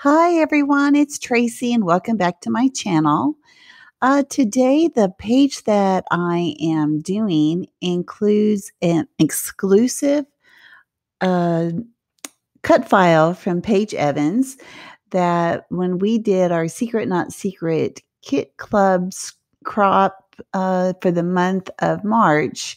Hi everyone, it's Tracy and welcome back to my channel. Today, the page that I am doing includes an exclusive uh, cut file from Paige Evans that when we did our Secret Not Secret Kit Club's crop for the month of March,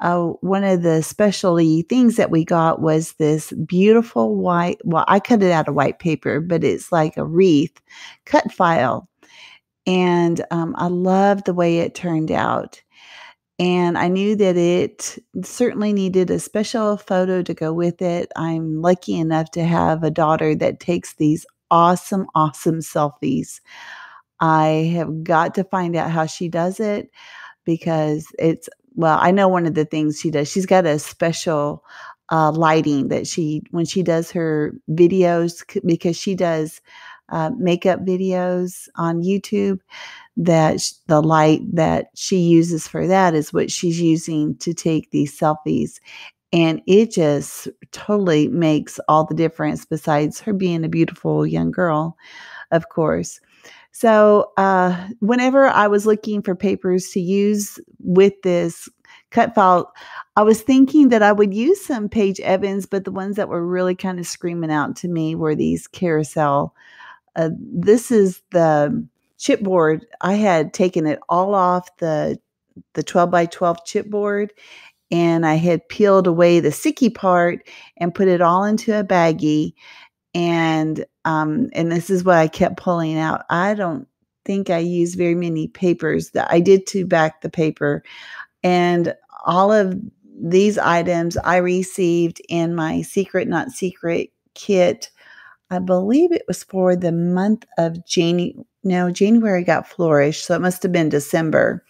one of the specialty things that we got was this beautiful white, well, I cut it out of white paper, but it's like a wreath cut file. And I love the way it turned out. And I knew that it certainly needed a special photo to go with it. I'm lucky enough to have a daughter that takes these awesome, awesome selfies. I have got to find out how she does it because well, I know one of the things she does, she's got a special lighting that when she does her videos, because she does makeup videos on YouTube, that the light that she uses for that is what she's using to take these selfies. And it just totally makes all the difference besides her being a beautiful young girl, of course. So, whenever I was looking for papers to use with this cut file, I was thinking that I would use some Paige Evans, but the ones that were really kind of screaming out to me were these carousel. This is the chipboard. I had taken it all off the 12 by 12 chipboard, and I had peeled away the sticky part and put it all into a baggie. And this is what I kept pulling out. I don't think I used very many papers. That I did to back the paper, and all of these items I received in my Secret Not Secret kit. I believe it was for the month of January. No, January got flourished, so it must have been December.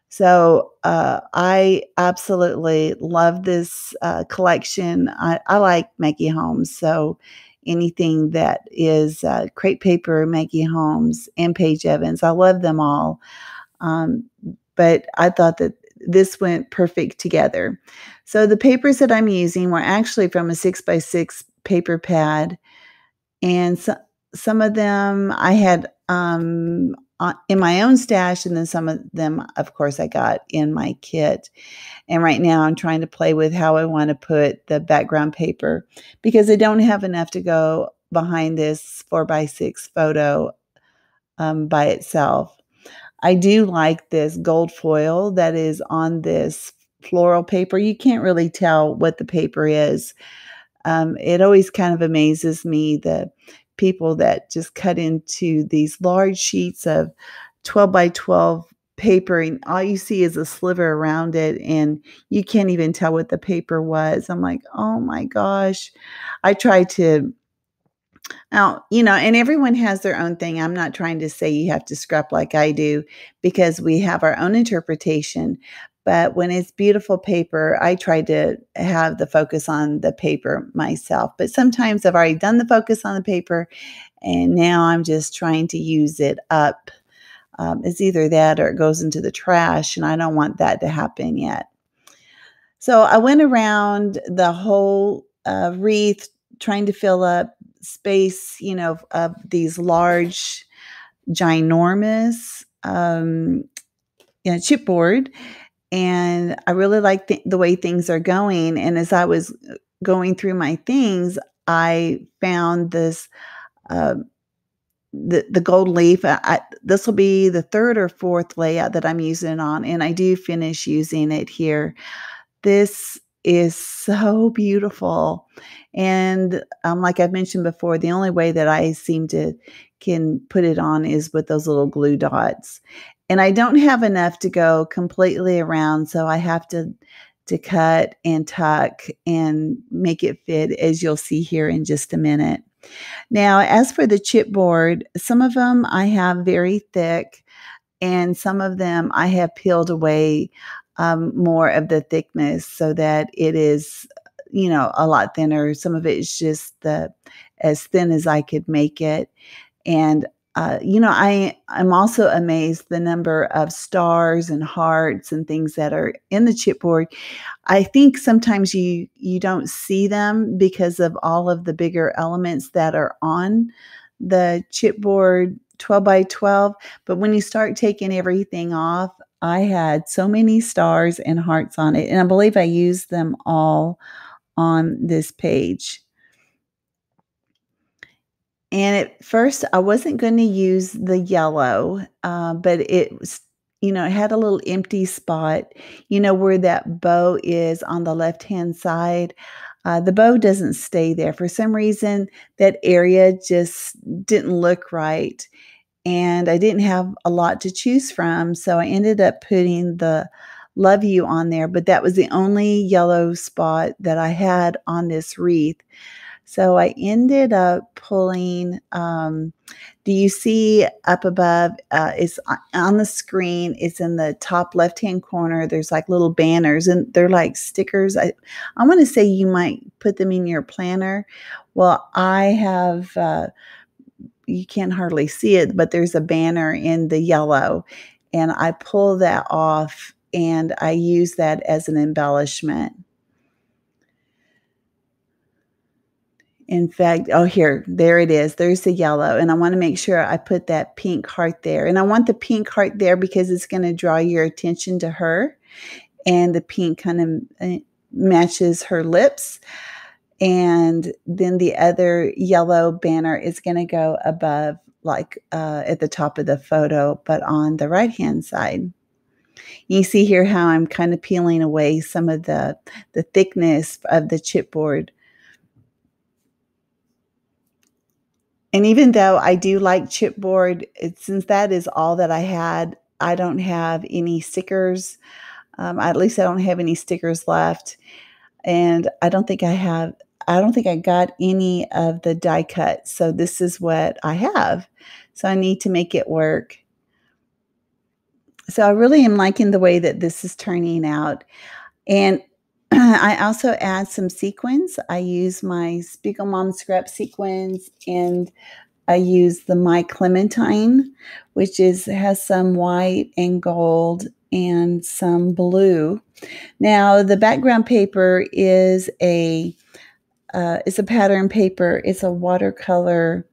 So I absolutely love this collection. I like Maggie Holmes, so anything that is crepe paper, Maggie Holmes, and Paige Evans, I love them all. Um, but I thought that this went perfect together. So the papers that I'm using were actually from a 6x6 paper pad, and some of them I had in my own stash, and then some of them, of course, I got in my kit. And right now I'm trying to play with how I want to put the background paper because I don't have enough to go behind this 4x6 photo by itself. I do like this gold foil that is on this floral paper. You can't really tell what the paper is. It always kind of amazes me, the people that just cut into these large sheets of 12 by 12 paper, and all you see is a sliver around it, and you can't even tell what the paper was. I'm like, oh my gosh. I try to, now, and everyone has their own thing. I'm not trying to say you have to scrap like I do because we have our own interpretation. But when it's beautiful paper, I try to have the focus on the paper myself. But sometimes I've already done the focus on the paper, and now I'm just trying to use it up. It's either that or it goes into the trash, and I don't want that to happen yet. So I went around the whole wreath trying to fill up space, of these large, ginormous, chipboard. And I really like the way things are going. And as I was going through my things, I found this, uh, the gold leaf. This will be the third or fourth layout that I'm using it on. And I do finish using it here. This is so beautiful. And like I've mentioned before, the only way that I can put it on is with those little glue dots. And I don't have enough to go completely around, so I have to cut and tuck and make it fit, as you'll see here in just a minute. Now, as for the chipboard, some of them I have very thick, and some of them I have peeled away more of the thickness so that it is, a lot thinner. Some of it is just as thin as I could make it. And, I'm also amazed the number of stars and hearts and things that are in the chipboard. I think sometimes you don't see them because of all of the bigger elements that are on the chipboard 12 by 12, but when you start taking everything off, I had so many stars and hearts on it, and I believe I used them all on this page. And at first, I wasn't gonna use the yellow, but it was it had a little empty spot, where that bow is on the left-hand side. The bow doesn't stay there. For some reason, that area just didn't look right, and I didn't have a lot to choose from, so I ended up putting the "Love You" on there, but that was the only yellow spot that I had on this wreath. So I ended up pulling, do you see up above, it's on the screen, it's in the top left-hand corner, there's like little banners and they're like stickers. I want to say you might put them in your planner. Well, I have, you can't hardly see it, but there's a banner in the yellow and I pull that off and I use that as an embellishment. In fact, oh, there it is. There's the yellow, and I wanna make sure I put that pink heart there, and I want the pink heart there because it's gonna draw your attention to her, and the pink kind of, matches her lips, and then the other yellow banner is gonna go above, like, at the top of the photo, but on the right-hand side. You see here how I'm kinda peeling away some of the thickness of the chipboard. And even though I do like chipboard, since that is all that I had, I don't have any stickers. At least I don't have any stickers left, and I don't think I got any of the die cut, so this is what I have. So I need to make it work. So I really am liking the way that this is turning out, and I also add some sequins. I use my Spiegel Mom Scrap sequins, and I use the My Clementine, which has some white and gold and some blue. Now, the background paper is a pattern paper. It's a watercolor.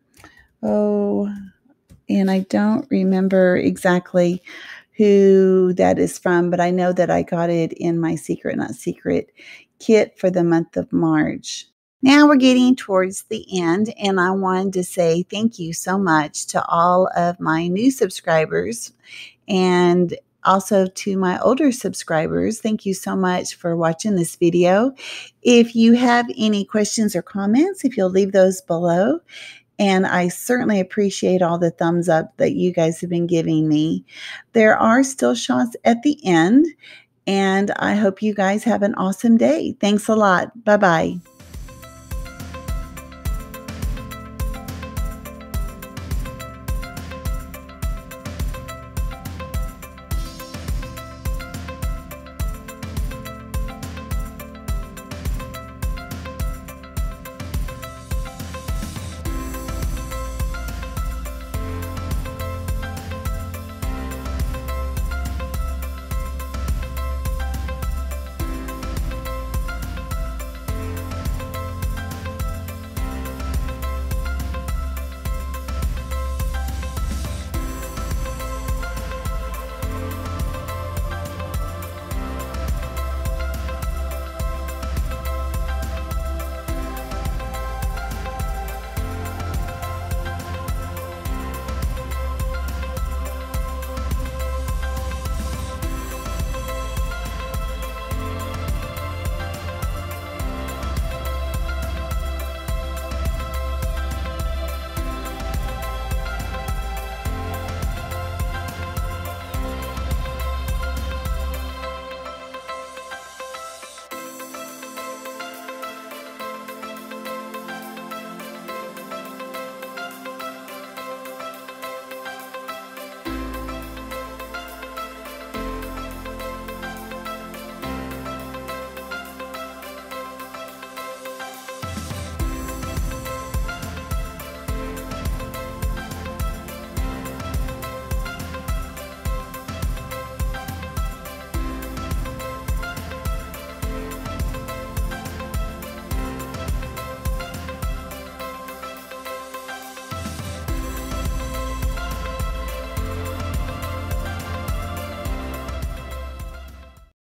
Oh, and I don't remember exactly who that is from, but I know that I got it in my Secret Not Secret kit for the month of March. Now we're getting towards the end, and I wanted to say thank you so much to all of my new subscribers and also to my older subscribers. Thank you so much for watching this video. If you have any questions or comments, if you'll leave those below, and I certainly appreciate all the thumbs up that you guys have been giving me. There are still shots at the end, and I hope you guys have an awesome day. Thanks a lot. Bye-bye.